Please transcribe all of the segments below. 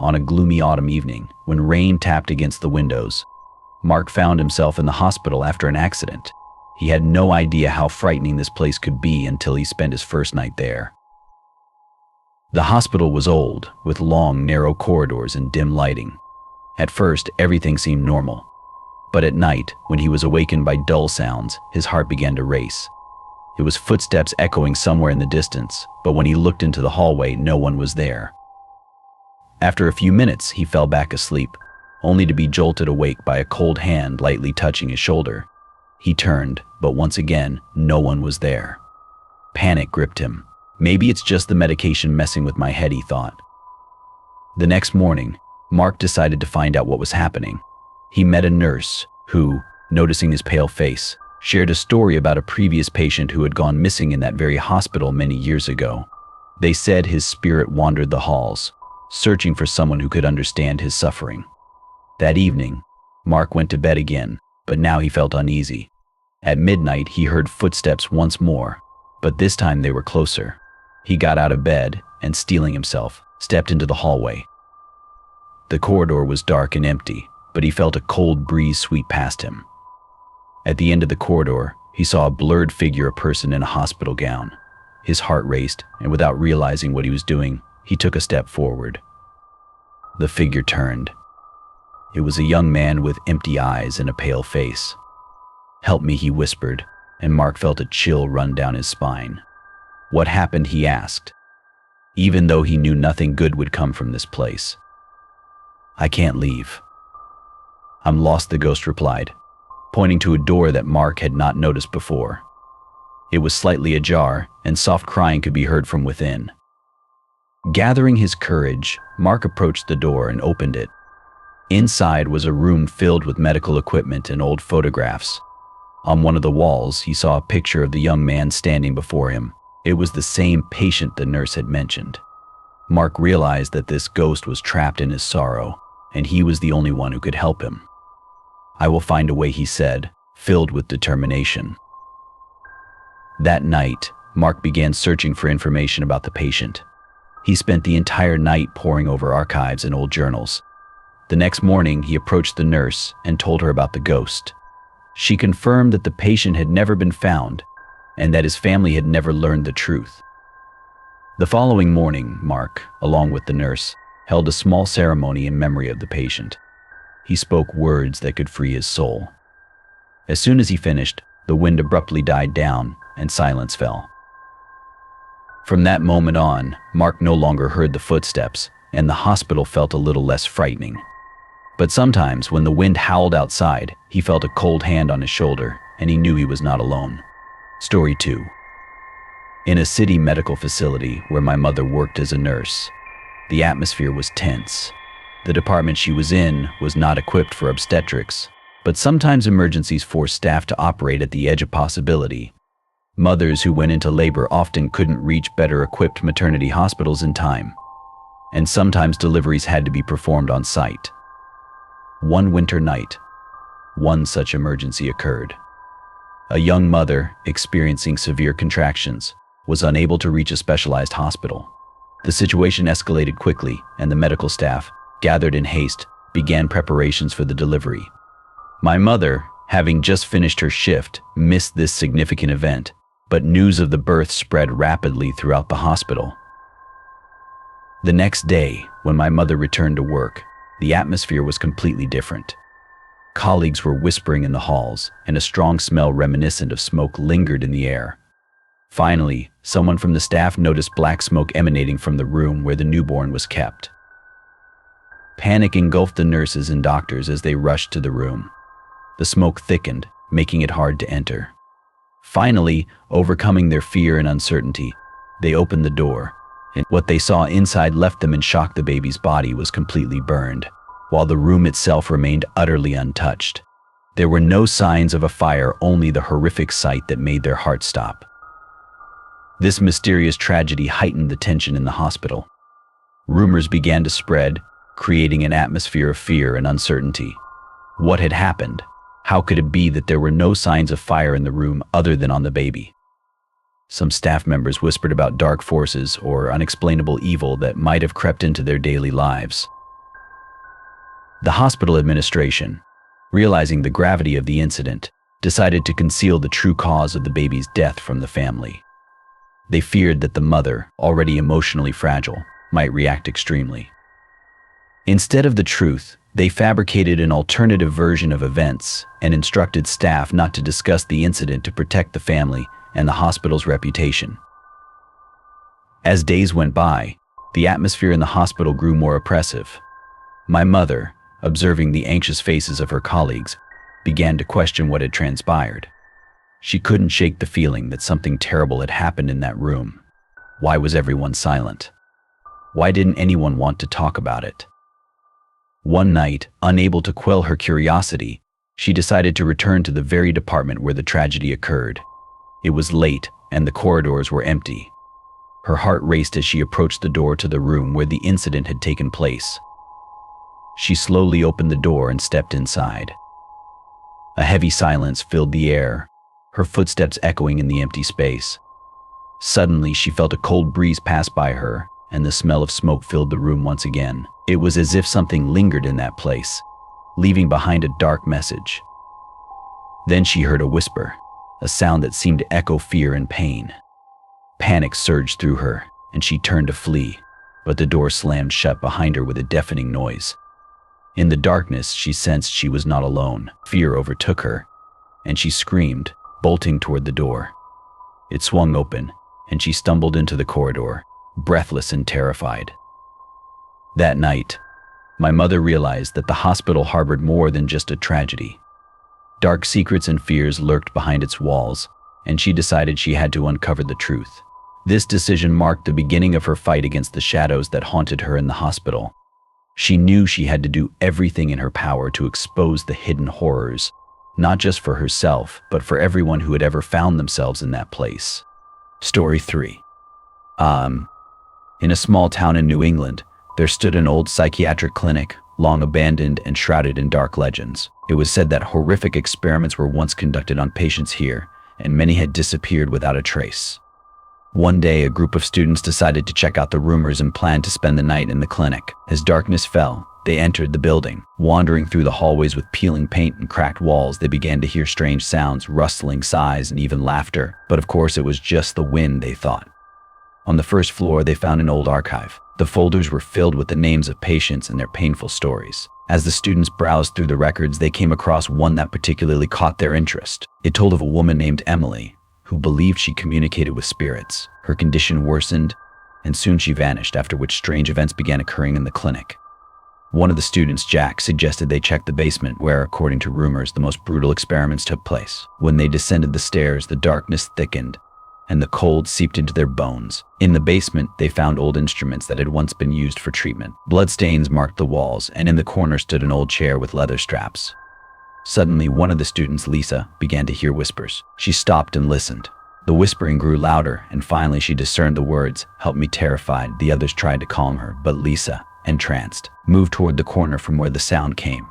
on a gloomy autumn evening, when rain tapped against the windows, Mark found himself in the hospital after an accident. He had no idea how frightening this place could be until he spent his first night there. The hospital was old, with long, narrow corridors and dim lighting. At first, everything seemed normal. But at night, when he was awakened by dull sounds, his heart began to race. It was footsteps echoing somewhere in the distance, but when he looked into the hallway, no one was there. After a few minutes, he fell back asleep, only to be jolted awake by a cold hand lightly touching his shoulder. He turned, but once again, no one was there. Panic gripped him. Maybe it's just the medication messing with my head, he thought. The next morning, Mark decided to find out what was happening. He met a nurse who, noticing his pale face, shared a story about a previous patient who had gone missing in that very hospital many years ago. They said his spirit wandered the halls, searching for someone who could understand his suffering. That evening, Mark went to bed again, but now he felt uneasy. At midnight, he heard footsteps once more, but this time they were closer. He got out of bed and, steeling himself, stepped into the hallway. The corridor was dark and empty, but he felt a cold breeze sweep past him. At the end of the corridor, he saw a blurred figure, a person in a hospital gown. His heart raced, and without realizing what he was doing, he took a step forward. The figure turned. It was a young man with empty eyes and a pale face. "Help me," he whispered, and Mark felt a chill run down his spine. "What happened?" he asked, even though he knew nothing good would come from this place. "I can't leave. I'm lost," the ghost replied, pointing to a door that Mark had not noticed before. It was slightly ajar, and soft crying could be heard from within. Gathering his courage, Mark approached the door and opened it. Inside was a room filled with medical equipment and old photographs. On one of the walls, he saw a picture of the young man standing before him. It was the same patient the nurse had mentioned. Mark realized that this ghost was trapped in his sorrow, and he was the only one who could help him. "I will find a way," he said, filled with determination. That night, Mark began searching for information about the patient. He spent the entire night poring over archives and old journals. The next morning, he approached the nurse and told her about the ghost. She confirmed that the patient had never been found and that his family had never learned the truth. The following morning, Mark, along with the nurse, held a small ceremony in memory of the patient. He spoke words that could free his soul. As soon as he finished, the wind abruptly died down and silence fell. From that moment on, Mark no longer heard the footsteps, and the hospital felt a little less frightening. But sometimes, when the wind howled outside, he felt a cold hand on his shoulder, and he knew he was not alone. Story 2. In a city medical facility where my mother worked as a nurse, the atmosphere was tense. The department she was in was not equipped for obstetrics, but sometimes emergencies forced staff to operate at the edge of possibility. Mothers who went into labor often couldn't reach better-equipped maternity hospitals in time, and sometimes deliveries had to be performed on site. One winter night, one such emergency occurred. A young mother, experiencing severe contractions, was unable to reach a specialized hospital. The situation escalated quickly, and the medical staff, gathered in haste, began preparations for the delivery. My mother, having just finished her shift, missed this significant event, but news of the birth spread rapidly throughout the hospital. The next day, when my mother returned to work, the atmosphere was completely different. Colleagues were whispering in the halls, and a strong smell reminiscent of smoke lingered in the air. Finally, someone from the staff noticed black smoke emanating from the room where the newborn was kept. Panic engulfed the nurses and doctors as they rushed to the room. The smoke thickened, making it hard to enter. Finally, overcoming their fear and uncertainty, they opened the door, and what they saw inside left them in shock. The baby's body was completely burned, while the room itself remained utterly untouched. There were no signs of a fire, only the horrific sight that made their hearts stop. This mysterious tragedy heightened the tension in the hospital. Rumors began to spread, creating an atmosphere of fear and uncertainty. What had happened? How could it be that there were no signs of fire in the room other than on the baby? Some staff members whispered about dark forces or unexplainable evil that might have crept into their daily lives. The hospital administration, realizing the gravity of the incident, decided to conceal the true cause of the baby's death from the family. They feared that the mother, already emotionally fragile, might react extremely. Instead of the truth, they fabricated an alternative version of events and instructed staff not to discuss the incident to protect the family and the hospital's reputation. As days went by, the atmosphere in the hospital grew more oppressive. My mother, observing the anxious faces of her colleagues, began to question what had transpired. She couldn't shake the feeling that something terrible had happened in that room. Why was everyone silent? Why didn't anyone want to talk about it? One night, unable to quell her curiosity, she decided to return to the very department where the tragedy occurred. It was late, and the corridors were empty. Her heart raced as she approached the door to the room where the incident had taken place. She slowly opened the door and stepped inside. A heavy silence filled the air, her footsteps echoing in the empty space. Suddenly, she felt a cold breeze pass by her, and the smell of smoke filled the room once again. It was as if something lingered in that place, leaving behind a dark message. Then she heard a whisper, a sound that seemed to echo fear and pain. Panic surged through her, and she turned to flee, but the door slammed shut behind her with a deafening noise. In the darkness, she sensed she was not alone. Fear overtook her, and she screamed, bolting toward the door. It swung open, and she stumbled into the corridor, breathless and terrified. That night, my mother realized that the hospital harbored more than just a tragedy. Dark secrets and fears lurked behind its walls, and she decided she had to uncover the truth. This decision marked the beginning of her fight against the shadows that haunted her in the hospital. She knew she had to do everything in her power to expose the hidden horrors, not just for herself, but for everyone who had ever found themselves in that place. Story 3. In a small town in New England, there stood an old psychiatric clinic, long abandoned and shrouded in dark legends. It was said that horrific experiments were once conducted on patients here, and many had disappeared without a trace. One day, a group of students decided to check out the rumors and planned to spend the night in the clinic. As darkness fell, they entered the building. Wandering through the hallways with peeling paint and cracked walls, they began to hear strange sounds, rustling, sighs, and even laughter. But of course, it was just the wind, they thought. On the first floor, they found an old archive. The folders were filled with the names of patients and their painful stories. As the students browsed through the records, they came across one that particularly caught their interest. It told of a woman named Emily, who believed she communicated with spirits. Her condition worsened, and soon she vanished, after which strange events began occurring in the clinic. One of the students, Jack, suggested they check the basement where, according to rumors, the most brutal experiments took place. When they descended the stairs, the darkness thickened, and the cold seeped into their bones. In the basement, they found old instruments that had once been used for treatment. Bloodstains marked the walls, and in the corner stood an old chair with leather straps. Suddenly, one of the students, Lisa, began to hear whispers. She stopped and listened. The whispering grew louder, and finally she discerned the words, "Help me," terrified. The others tried to calm her, but Lisa, entranced, moved toward the corner from where the sound came.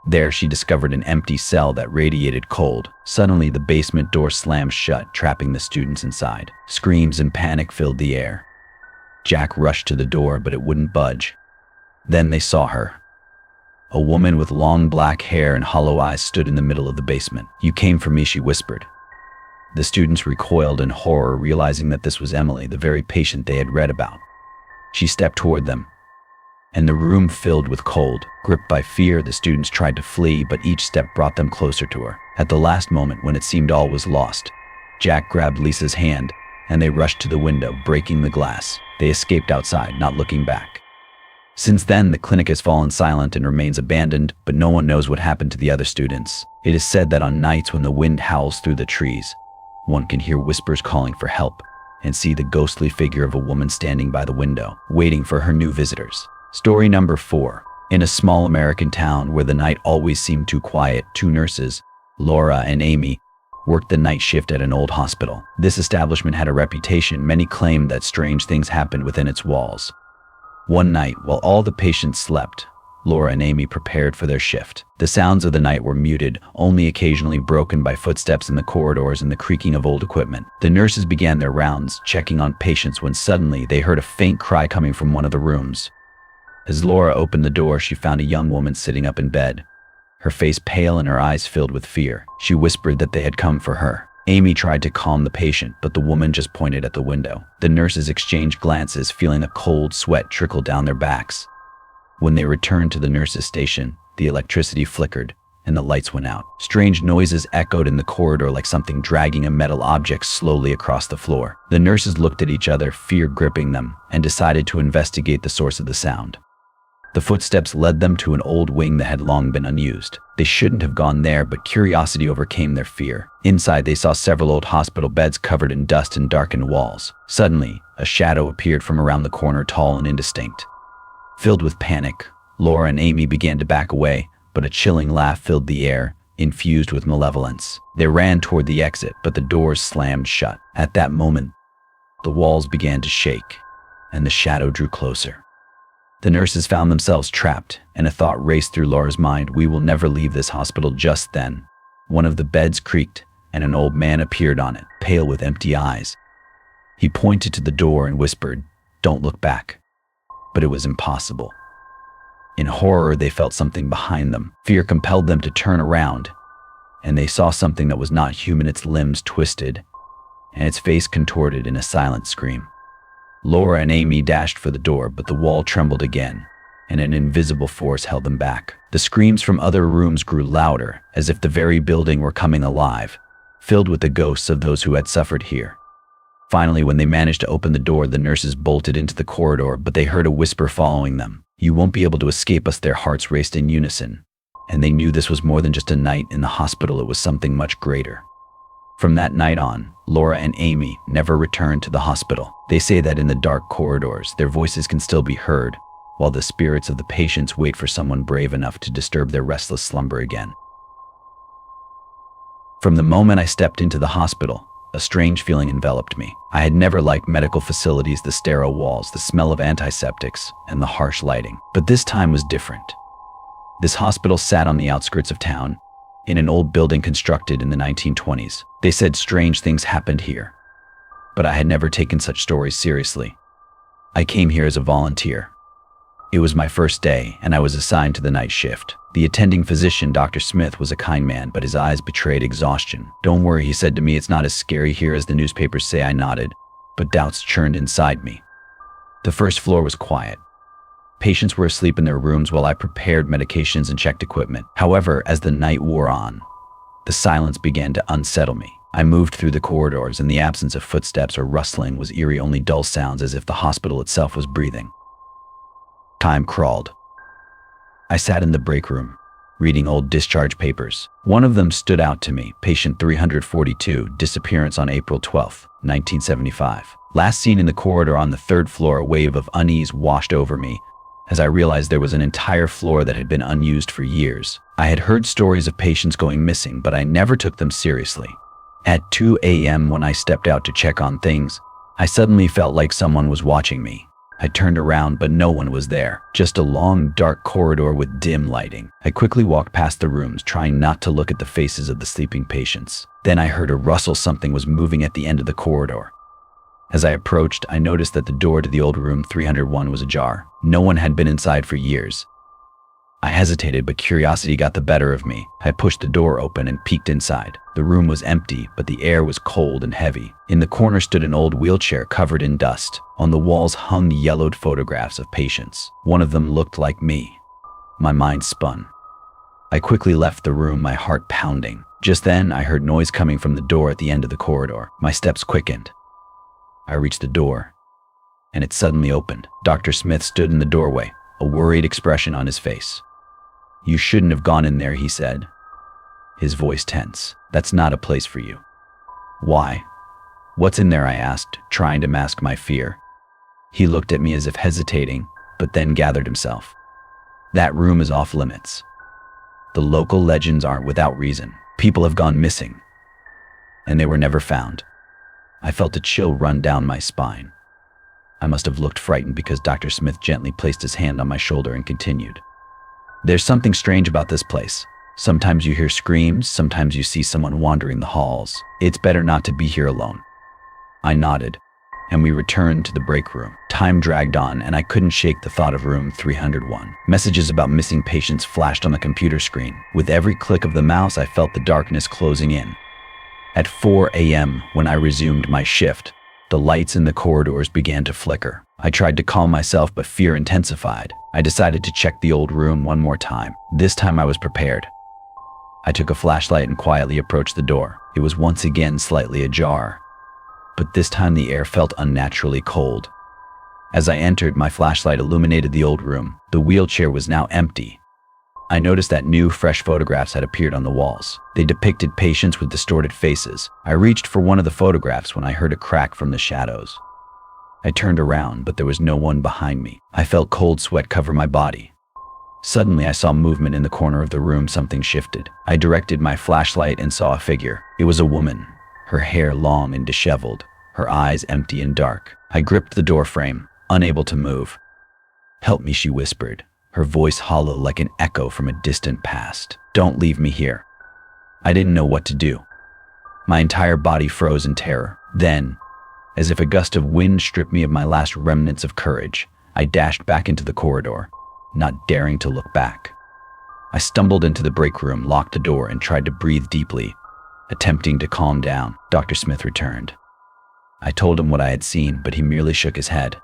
There she discovered an empty cell that radiated cold. Suddenly, the basement door slammed shut, trapping the students inside. Screams and panic filled the air. Jack rushed to the door, but it wouldn't budge. Then they saw her. A woman with long black hair and hollow eyes stood in the middle of the basement. "You came for me," she whispered. The students recoiled in horror, realizing that this was Emily, the very patient they had read about. She stepped toward them, and the room filled with cold. Gripped by fear, the students tried to flee, but each step brought them closer to her. At the last moment, when it seemed all was lost, Jack grabbed Lisa's hand, and they rushed to the window, breaking the glass. They escaped outside, not looking back. Since then, the clinic has fallen silent and remains abandoned, but no one knows what happened to the other students. It is said that on nights when the wind howls through the trees, one can hear whispers calling for help and see the ghostly figure of a woman standing by the window, waiting for her new visitors. Story number 4. In a small American town where the night always seemed too quiet, 2 nurses, Laura and Amy, worked the night shift at an old hospital. This establishment had a reputation. Many claimed that strange things happened within its walls. One night, while all the patients slept, Laura and Amy prepared for their shift. The sounds of the night were muted, only occasionally broken by footsteps in the corridors and the creaking of old equipment. The nurses began their rounds, checking on patients, when suddenly they heard a faint cry coming from one of the rooms. As Laura opened the door, she found a young woman sitting up in bed, her face pale and her eyes filled with fear. She whispered that they had come for her. Amy tried to calm the patient, but the woman just pointed at the window. The nurses exchanged glances, feeling a cold sweat trickle down their backs. When they returned to the nurses' station, the electricity flickered and the lights went out. Strange noises echoed in the corridor, like something dragging a metal object slowly across the floor. The nurses looked at each other, fear gripping them, and decided to investigate the source of the sound. The footsteps led them to an old wing that had long been unused. They shouldn't have gone there, but curiosity overcame their fear. Inside, they saw several old hospital beds covered in dust and darkened walls. Suddenly, a shadow appeared from around the corner, tall and indistinct. Filled with panic, Laura and Amy began to back away, but a chilling laugh filled the air, infused with malevolence. They ran toward the exit, but the doors slammed shut. At that moment, the walls began to shake, and the shadow drew closer. The nurses found themselves trapped, and a thought raced through Laura's mind: we will never leave this hospital. Just then, one of the beds creaked, and an old man appeared on it, pale with empty eyes. He pointed to the door and whispered, "Don't look back." But it was impossible. In horror, they felt something behind them. Fear compelled them to turn around, and they saw something that was not human. Its limbs twisted, and its face contorted in a silent scream. Laura and Amy dashed for the door, but the wall trembled again, and an invisible force held them back. The screams from other rooms grew louder, as if the very building were coming alive, filled with the ghosts of those who had suffered here. Finally, when they managed to open the door, the nurses bolted into the corridor, but they heard a whisper following them. "You won't be able to escape us." Their hearts raced in unison, and they knew this was more than just a night in the hospital. It was something much greater. From that night on, Laura and Amy never returned to the hospital. They say that in the dark corridors, their voices can still be heard, while the spirits of the patients wait for someone brave enough to disturb their restless slumber again. From the moment I stepped into the hospital, a strange feeling enveloped me. I had never liked medical facilities, the sterile walls, the smell of antiseptics, and the harsh lighting. But this time was different. This hospital sat on the outskirts of town, in an old building constructed in the 1920s. They said strange things happened here, but I had never taken such stories seriously. I came here as a volunteer. It was my first day, and I was assigned to the night shift. The attending physician, Dr. Smith, was a kind man, but his eyes betrayed exhaustion. "Don't worry," he said to me. "It's not as scary here as the newspapers say." I nodded, but doubts churned inside me. The first floor was quiet. Patients were asleep in their rooms while I prepared medications and checked equipment. However, as the night wore on, the silence began to unsettle me. I moved through the corridors, and the absence of footsteps or rustling was eerie, only dull sounds, as if the hospital itself was breathing. Time crawled. I sat in the break room, reading old discharge papers. One of them stood out to me: Patient 342, disappearance on April 12, 1975. Last seen in the corridor on the third floor. A wave of unease washed over me as I realized there was an entire floor that had been unused for years. I had heard stories of patients going missing, but I never took them seriously. At 2 a.m., when I stepped out to check on things, I suddenly felt like someone was watching me. I turned around, but no one was there. Just a long, dark corridor with dim lighting. I quickly walked past the rooms, trying not to look at the faces of the sleeping patients. Then I heard a rustle. Something was moving at the end of the corridor. As I approached, I noticed that the door to the old room 301 was ajar. No one had been inside for years. I hesitated, but curiosity got the better of me. I pushed the door open and peeked inside. The room was empty, but the air was cold and heavy. In the corner stood an old wheelchair covered in dust. On the walls hung yellowed photographs of patients. One of them looked like me. My mind spun. I quickly left the room, my heart pounding. Just then, I heard noise coming from the door at the end of the corridor. My steps quickened. I reached the door, and it suddenly opened. Dr. Smith stood in the doorway, a worried expression on his face. "You shouldn't have gone in there," he said, his voice tense. "That's not a place for you." "Why? What's in there?" I asked, trying to mask my fear. He looked at me as if hesitating, but then gathered himself. "That room is off limits. The local legends aren't without reason. People have gone missing, and they were never found." I felt a chill run down my spine. I must have looked frightened, because Dr. Smith gently placed his hand on my shoulder and continued. "There's something strange about this place. Sometimes you hear screams, sometimes you see someone wandering the halls. It's better not to be here alone." I nodded. and we returned to the break room. Time dragged on, and I couldn't shake the thought of room 301. Messages about missing patients flashed on the computer screen. With every click of the mouse, I felt the darkness closing in. At 4 a.m., when I resumed my shift, the lights in the corridors began to flicker. I tried to calm myself, but fear intensified. I decided to check the old room one more time. This time I was prepared. I took a flashlight and quietly approached the door. It was once again slightly ajar, but this time the air felt unnaturally cold. As I entered, my flashlight illuminated the old room. The wheelchair was now empty. I noticed that new, fresh photographs had appeared on the walls. They depicted patients with distorted faces. I reached for one of the photographs when I heard a crack from the shadows. I turned around, but there was no one behind me. I felt cold sweat cover my body. Suddenly, I saw movement in the corner of the room. Something shifted. I directed my flashlight and saw a figure. It was a woman, her hair long and disheveled, her eyes empty and dark. I gripped the door frame, unable to move. "Help me," she whispered, her voice hollow like an echo from a distant past. "Don't leave me here." I didn't know what to do. My entire body froze in terror. Then, as if a gust of wind stripped me of my last remnants of courage, I dashed back into the corridor, not daring to look back. I stumbled into the break room, locked the door, and tried to breathe deeply, attempting to calm down. Dr. Smith returned. I told him what I had seen, but he merely shook his head.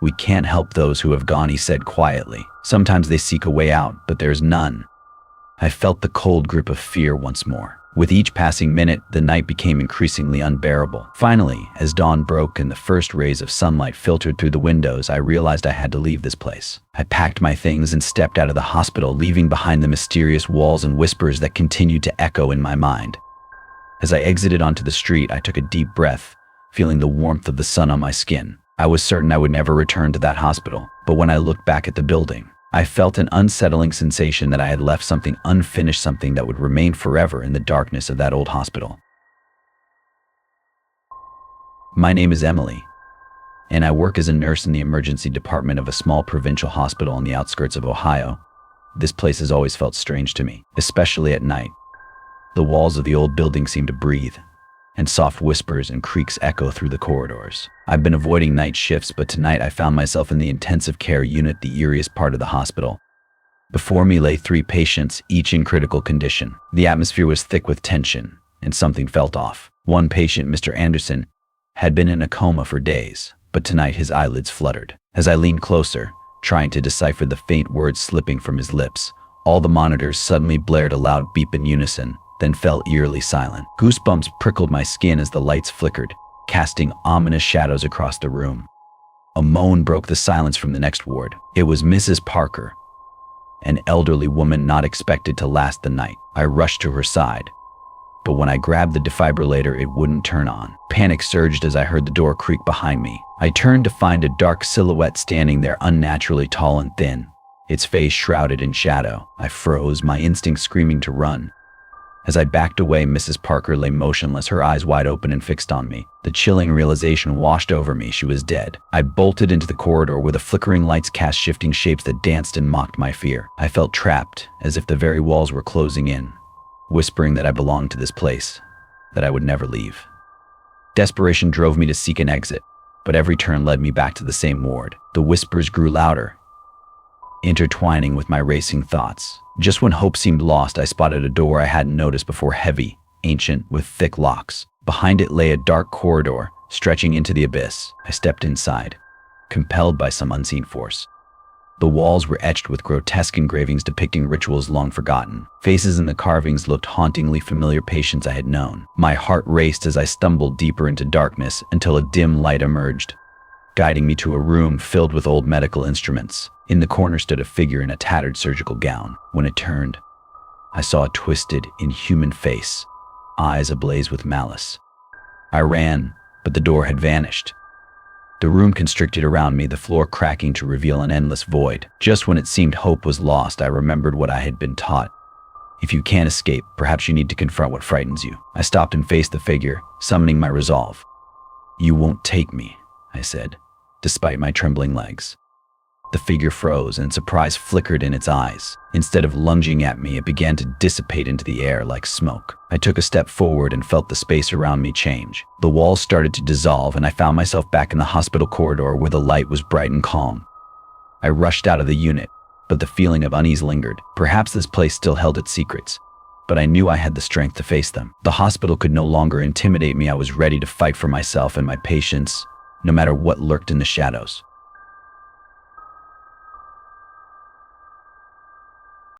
"We can't help those who have gone," he said quietly. "Sometimes they seek a way out, but there's none." I felt the cold grip of fear once more. With each passing minute, the night became increasingly unbearable. Finally, as dawn broke and the first rays of sunlight filtered through the windows, I realized I had to leave this place. I packed my things and stepped out of the hospital, leaving behind the mysterious walls and whispers that continued to echo in my mind. As I exited onto the street, I took a deep breath, feeling the warmth of the sun on my skin. I was certain I would never return to that hospital, but when I looked back at the building, I felt an unsettling sensation that I had left something unfinished, something that would remain forever in the darkness of that old hospital. My name is Emily, and I work as a nurse in the emergency department of a small provincial hospital on the outskirts of Ohio. This place has always felt strange to me, especially at night. The walls of the old building seem to breathe, and soft whispers and creaks echo through the corridors. I've been avoiding night shifts, but tonight I found myself in the intensive care unit, the eeriest part of the hospital. Before me lay 3 patients, each in critical condition. The atmosphere was thick with tension, and something felt off. One patient, Mr. Anderson, had been in a coma for days, but tonight his eyelids fluttered. As I leaned closer, trying to decipher the faint words slipping from his lips, all the monitors suddenly blared a loud beep in unison, then fell eerily silent. Goosebumps prickled my skin as the lights flickered, casting ominous shadows across the room. A moan broke the silence from the next ward. It was Mrs. Parker, an elderly woman not expected to last the night. I rushed to her side, but when I grabbed the defibrillator, it wouldn't turn on. Panic surged as I heard the door creak behind me. I turned to find a dark silhouette standing there, unnaturally tall and thin, its face shrouded in shadow. I froze, my instinct screaming to run. As I backed away, Mrs. Parker lay motionless, her eyes wide open and fixed on me. The chilling realization washed over me. She was dead. I bolted into the corridor where the flickering lights cast shifting shapes that danced and mocked my fear. I felt trapped, as if the very walls were closing in, whispering that I belonged to this place, that I would never leave. Desperation drove me to seek an exit, but every turn led me back to the same ward. The whispers grew louder, intertwining with my racing thoughts. Just when hope seemed lost, I spotted a door I hadn't noticed before, heavy, ancient, with thick locks. Behind it lay a dark corridor, stretching into the abyss. I stepped inside, compelled by some unseen force. The walls were etched with grotesque engravings depicting rituals long forgotten. Faces in the carvings looked hauntingly familiar, patients I had known. My heart raced as I stumbled deeper into darkness until a dim light emerged, guiding me to a room filled with old medical instruments. In the corner stood a figure in a tattered surgical gown. When it turned, I saw a twisted, inhuman face, eyes ablaze with malice. I ran, but the door had vanished. The room constricted around me, the floor cracking to reveal an endless void. Just when it seemed hope was lost, I remembered what I had been taught. If you can't escape, perhaps you need to confront what frightens you. I stopped and faced the figure, summoning my resolve. "You won't take me," I said, despite my trembling legs. The figure froze, and surprise flickered in its eyes. Instead of lunging at me, it began to dissipate into the air like smoke. I took a step forward and felt the space around me change. The walls started to dissolve, and I found myself back in the hospital corridor where the light was bright and calm. I rushed out of the unit, but the feeling of unease lingered. Perhaps this place still held its secrets, but I knew I had the strength to face them. The hospital could no longer intimidate me. I was ready to fight for myself and my patients, no matter what lurked in the shadows.